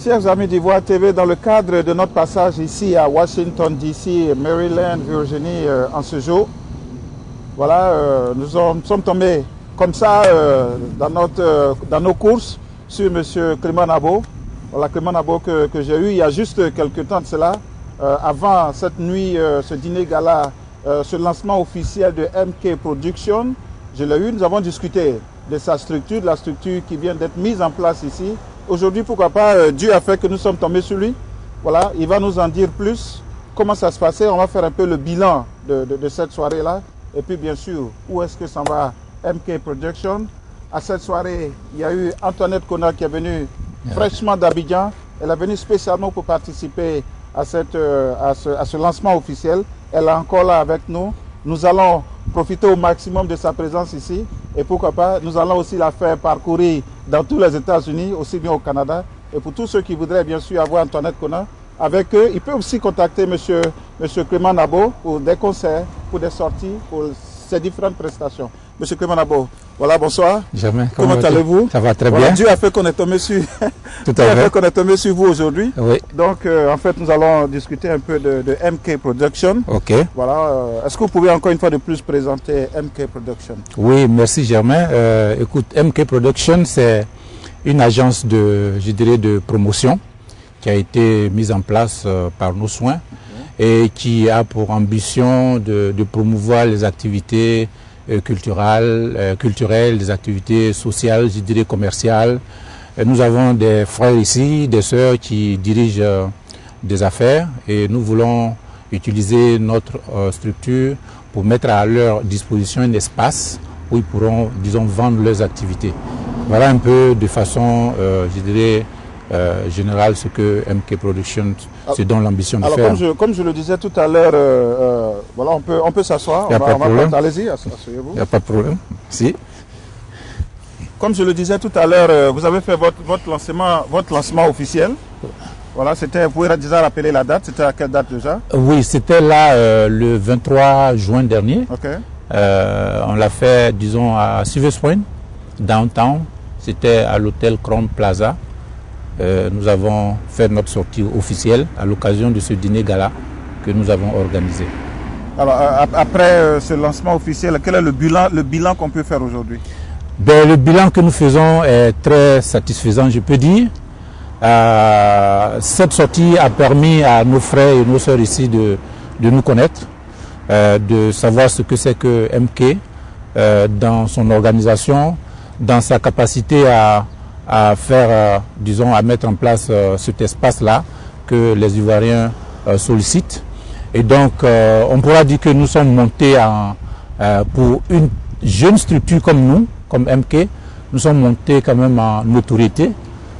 Chers amis d'Ivoire TV, dans le cadre de notre passage ici à Washington DC, Maryland, Virginie, en ce jour, voilà, nous sommes tombés comme ça dans nos courses sur M. Clément Nabo. Voilà, Clément Nabo que j'ai eu il y a juste quelques temps de cela, avant cette nuit, ce dîner gala, ce lancement officiel de MK Production. Je l'ai eu, nous avons discuté de sa structure, de la structure qui vient d'être mise en place ici. Aujourd'hui, pourquoi pas, Dieu a fait que nous sommes tombés sur lui. Voilà, il va nous en dire plus, comment ça se passait. On va faire un peu le bilan de cette soirée-là. Et puis, bien sûr, où est-ce que ça va MK Production. À cette soirée, il y a eu Antoinette Kona qui est venue fraîchement d'Abidjan. Elle est venue spécialement pour participer à ce lancement officiel. Elle est encore là avec nous. Nous allons profiter au maximum de sa présence ici. Et pourquoi pas, nous allons aussi la faire parcourir dans tous les États-Unis, aussi bien au Canada. Et pour tous ceux qui voudraient bien sûr avoir Antoinette Kona avec eux, ils peuvent aussi contacter monsieur Clément Nabo pour des concerts, pour des sorties, pour ces différentes prestations. Monsieur Clément Nabo, voilà, bonsoir. Jamais. Comment allez-vous? Ça va très voilà, bien. Dieu a fait qu'on est tombé sur, Tout à fait. qu'on est tombé sur vous aujourd'hui. Oui. Donc, en fait, nous allons discuter un peu de MK Production. Ok. Voilà. Est-ce que vous pouvez encore une fois de plus présenter MK Production? Oui, merci Germain. Écoute, MK Production, c'est une agence de promotion qui a été mise en place par nos soins et qui a pour ambition de promouvoir les activités culturelles, des activités sociales, je dirais commerciales. Et nous avons des frères ici, des sœurs qui dirigent des affaires et nous voulons utiliser notre structure pour mettre à leur disposition un espace où ils pourront, disons, vendre leurs activités. Voilà un peu de façon, je dirais, générale ce que MK Production se donne l'ambition de faire. Comme je le disais tout à l'heure, voilà, on peut s'asseoir. Allez-y, asseyez-vous. Il n'y a pas de problème. Si. Comme je le disais tout à l'heure, vous avez fait votre lancement officiel. Voilà, vous pouvez déjà rappeler la date. C'était à quelle date déjà? Oui, c'était là le 23 juin dernier. Okay. On l'a fait, disons, à Silver Spring, downtown. C'était à l'hôtel Crown Plaza. Nous avons fait notre sortie officielle à l'occasion de ce dîner gala que nous avons organisé. Alors, après ce lancement officiel, quel est le bilan qu'on peut faire aujourd'hui? Le bilan que nous faisons est très satisfaisant, je peux dire. Cette sortie a permis à nos frères et nos sœurs ici de nous connaître, de savoir ce que c'est que MK dans son organisation, dans sa capacité à faire, disons, à mettre en place cet espace-là que les Ivoiriens sollicitent. Et donc, on pourra dire que nous sommes montés pour une jeune structure comme nous, comme MK, nous sommes montés quand même en autorité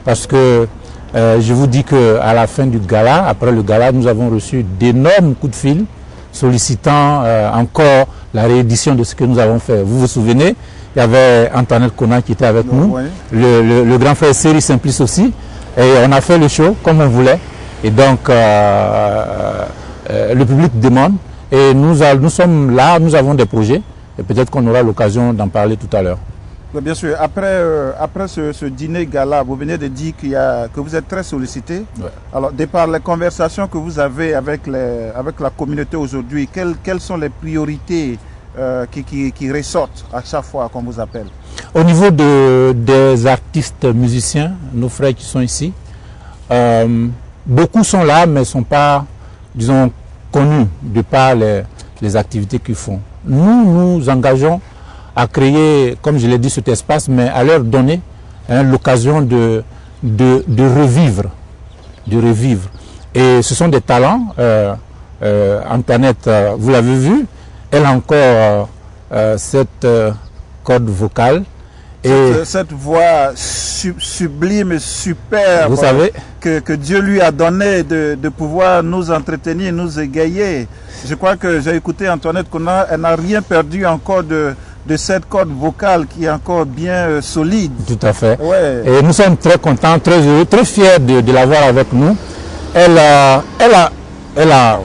parce que je vous dis qu'à la fin du gala, après le gala, nous avons reçu d'énormes coups de fil sollicitant encore la réédition de ce que nous avons fait. Vous vous souvenez? Il y avait Antoinette Kona qui était avec nous, oui. le grand frère Séri Simplice aussi, et on a fait le show comme on voulait. Et donc, le public demande, et nous sommes là, nous avons des projets, et peut-être qu'on aura l'occasion d'en parler tout à l'heure. Bien sûr, après ce dîner gala, vous venez de dire que vous êtes très sollicité. Ouais. Alors, de par les conversations que vous avez avec la communauté aujourd'hui, quelles sont les priorités qui ressortent à chaque fois qu'on vous appelle? Au niveau des artistes musiciens, nos frères qui sont ici, beaucoup sont là mais ne sont pas, disons, connus de par les activités qu'ils font. Nous engageons à créer, comme je l'ai dit, cet espace, mais à leur donner l'occasion de revivre. Et ce sont des talents. Antoinette, vous l'avez vu, elle a encore cette corde vocale. Cette voix sublime et superbe, vous savez, que Dieu lui a donné de pouvoir nous entretenir, nous égayer. Je crois que j'ai écouté Antoinette Kona, elle n'a rien perdu encore de cette corde vocale qui est encore bien solide. Tout à fait. Ouais. Et nous sommes très contents, très heureux, très fiers de l'avoir avec nous. Elle a,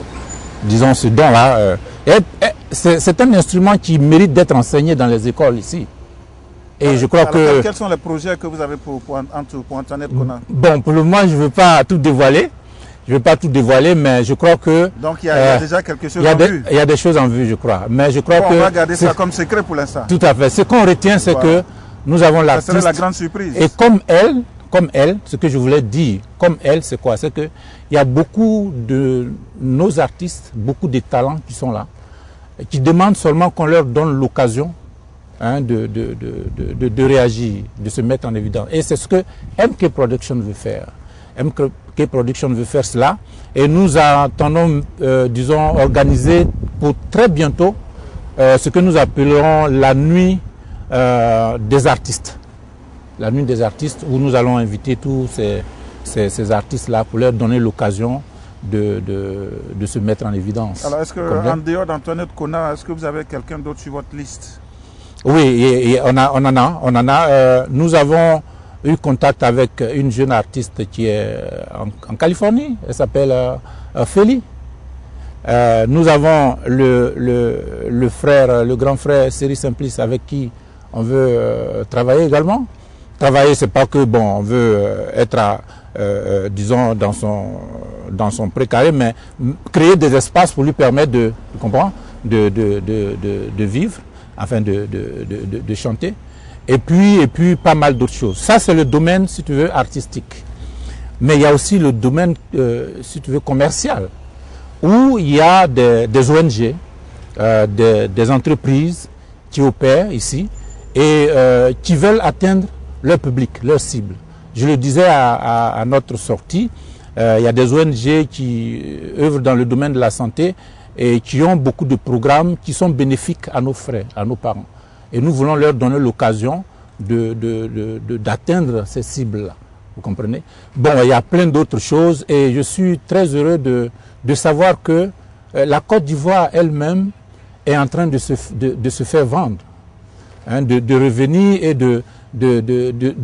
disons, ce don-là. C'est un instrument qui mérite d'être enseigné dans les écoles ici. Et je crois alors, quels sont les projets que vous avez pour Antoinette Kona? Bon, pour le moment, je ne veux pas tout dévoiler. Je ne veux pas tout dévoiler, mais je crois que... Donc il y a déjà quelque chose en vue. Il y a des choses en vue, je crois. Mais je crois bon, que... On va garder ça comme secret pour l'instant. Tout à fait. Ce qu'on retient, c'est que nous avons l'artiste... Ça serait la grande surprise. Et comme elle, ce que je voulais dire, comme elle, c'est quoi? C'est qu'il y a beaucoup de nos artistes, beaucoup de talents qui sont là, qui demandent seulement qu'on leur donne l'occasion de réagir, de se mettre en évidence. Et c'est ce que MK Production veut faire. MK Production veut faire cela. Et nous attendons, disons, organiser pour très bientôt ce que nous appellerons la nuit des artistes. La nuit des artistes, où nous allons inviter tous ces artistes-là pour leur donner l'occasion de se mettre en évidence. Alors, est-ce qu'en dehors d'Antoinette Kona, est-ce que vous avez quelqu'un d'autre sur votre liste? Oui, et on en a. Nous avons eu contact avec une jeune artiste qui est en Californie. Elle s'appelle Feli. Nous avons le grand frère Seri Simplice avec qui on veut travailler également. Travailler, c'est pas que bon, on veut être, disons, dans son précaré, mais créer des espaces pour lui permettre de vivre, afin de chanter, et puis pas mal d'autres choses. Ça, c'est le domaine, si tu veux, artistique. Mais il y a aussi le domaine, si tu veux, commercial, où il y a des ONG, des entreprises qui opèrent ici et qui veulent atteindre leur public, leur cible. Je le disais à notre sortie, il y a des ONG qui œuvrent dans le domaine de la santé et qui ont beaucoup de programmes qui sont bénéfiques à nos frères, à nos parents. Et nous voulons leur donner l'occasion d'atteindre ces cibles-là. Vous comprenez? Bon, il y a plein d'autres choses et je suis très heureux de savoir que la Côte d'Ivoire elle-même est en train de se faire vendre, hein, de revenir et de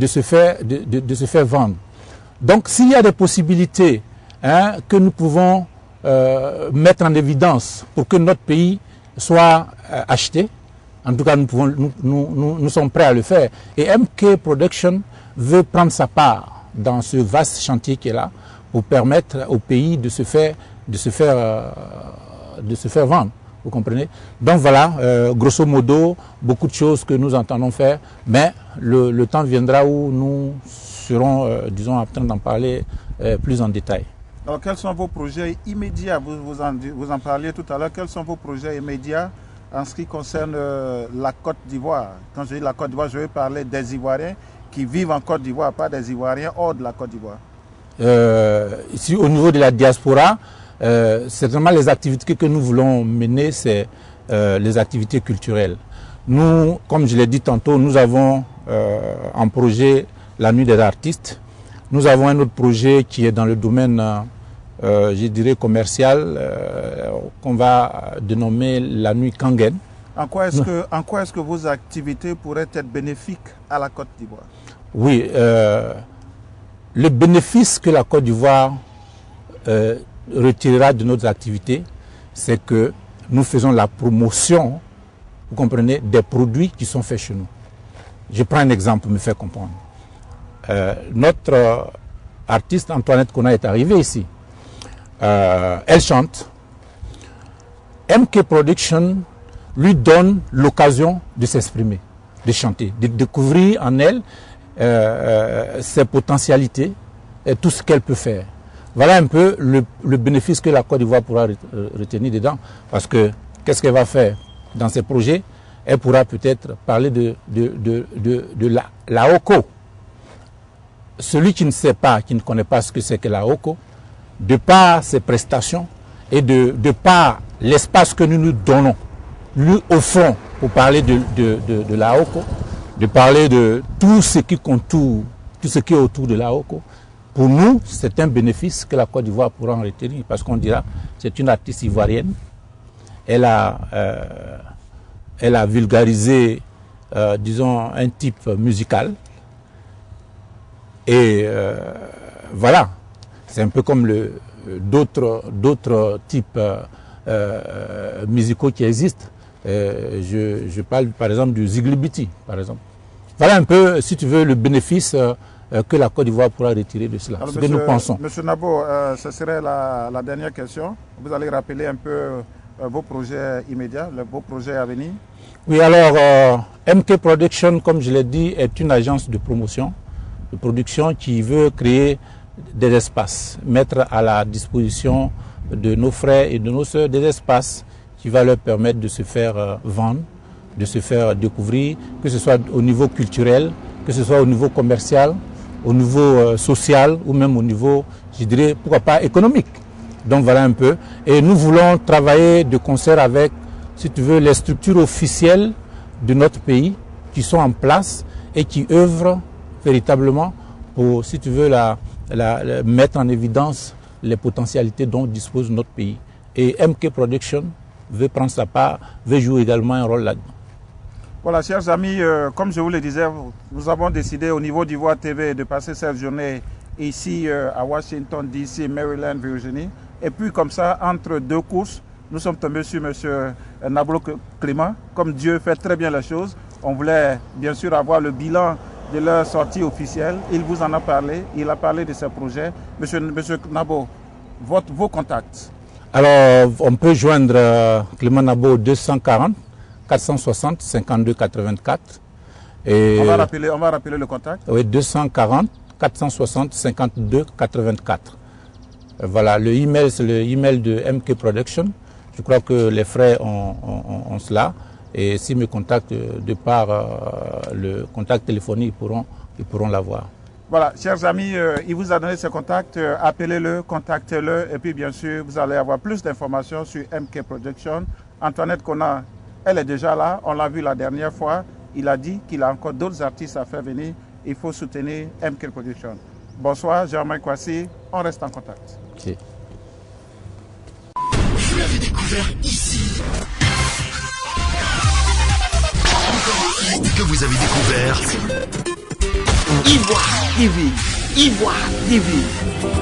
se faire vendre. Donc, s'il y a des possibilités que nous pouvons mettre en évidence pour que notre pays soit acheté, en tout cas, nous sommes prêts à le faire. Et MK Production veut prendre sa part dans ce vaste chantier qui est là pour permettre au pays de se faire vendre. Vous comprenez? Donc voilà, grosso modo, beaucoup de choses que nous entendons faire, mais le temps viendra où nous serons, disons, en train d'en parler plus en détail. Alors, quels sont vos projets immédiats? Vous en parliez tout à l'heure. Quels sont vos projets immédiats en ce qui concerne la Côte d'Ivoire? Quand je dis la Côte d'Ivoire, je vais parler des Ivoiriens qui vivent en Côte d'Ivoire, pas des Ivoiriens hors de la Côte d'Ivoire. Ici, au niveau de la diaspora, certainement les activités que nous voulons mener, c'est les activités culturelles. Nous, comme je l'ai dit tantôt, nous avons en projet la nuit des artistes. Nous avons un autre projet qui est dans le domaine, je dirais, commercial, qu'on va dénommer la nuit Kangen. En quoi est-ce que vos activités pourraient être bénéfiques à la Côte d'Ivoire? Oui, le bénéfice que la Côte d'Ivoire retirera de notre activité, c'est que nous faisons la promotion, vous comprenez, des produits qui sont faits chez nous. Je prends un exemple pour me faire comprendre. Notre artiste Antoinette Kona est arrivée ici. Elle chante. MK Production lui donne l'occasion de s'exprimer, de chanter, de découvrir en elle ses potentialités et tout ce qu'elle peut faire. Voilà un peu le bénéfice que la Côte d'Ivoire pourra retenir dedans. Parce que qu'est-ce qu'elle va faire dans ses projets? Elle pourra peut-être parler de la OCO. Celui qui ne sait pas, qui ne connaît pas ce que c'est que la OCO, de par ses prestations et de par l'espace que nous nous donnons, lui offrons pour parler de la OCO, de parler de tout ce qui contourne, tout ce qui est autour de la OCO. Pour nous, c'est un bénéfice que la Côte d'Ivoire pourra en retenir parce qu'on dira c'est une artiste ivoirienne. Elle a vulgarisé, disons, un type musical. Et voilà, c'est un peu comme d'autres types musicaux qui existent. Je parle par exemple du Ziglibiti, par exemple. voilà un peu, si tu veux, le bénéfice que la Côte d'Ivoire pourra retirer de cela. Alors, ce que nous pensons. Monsieur Nabo, ce serait la dernière question. Vous allez rappeler un peu vos projets immédiats, vos projets à venir. Oui, alors, MK Production, comme je l'ai dit, est une agence de promotion, de production qui veut créer des espaces, mettre à la disposition de nos frères et de nos sœurs des espaces qui va leur permettre de se faire vendre, de se faire découvrir, que ce soit au niveau culturel, que ce soit au niveau commercial, au niveau social ou même au niveau, je dirais, pourquoi pas économique. Donc voilà un peu. Et nous voulons travailler de concert avec, si tu veux, les structures officielles de notre pays qui sont en place et qui œuvrent véritablement pour, si tu veux, mettre en évidence les potentialités dont dispose notre pays. Et MK Production veut prendre sa part, veut jouer également un rôle là-dedans. Voilà, chers amis, comme je vous le disais, nous avons décidé au niveau d'Ivoire TV de passer cette journée ici à Washington, D.C., Maryland, Virginie. Et puis comme ça, entre deux courses, nous sommes tombés sur M. Nabo Clément. Comme Dieu fait très bien les choses, on voulait bien sûr avoir le bilan de leur sortie officielle. Il vous en a parlé, il a parlé de ses projets. Monsieur Nabo, vos contacts. Alors, on peut joindre Clément Nabo 240 460 52 84. Et on va rappeler le contact. Oui, 240 460 52 84. Voilà, le email, c'est le email de MK Production. Je crois que les frères ont cela. Et s'ils me contactent de par le contact téléphonique, ils pourront l'avoir. Voilà, chers amis, il vous a donné ses contacts. Appelez-le, contactez-le. Et puis, bien sûr, vous allez avoir plus d'informations sur MK Production. Antoinette Kona, elle est déjà là. On l'a vu la dernière fois. Il a dit qu'il a encore d'autres artistes à faire venir. Il faut soutenir MK Production. Bonsoir, Germain Kwasi. On reste en contact. Okay. Vous l'avez découvert ici. Encore un hit que vous avez découvert. Ivoire TV. Ivoire TV.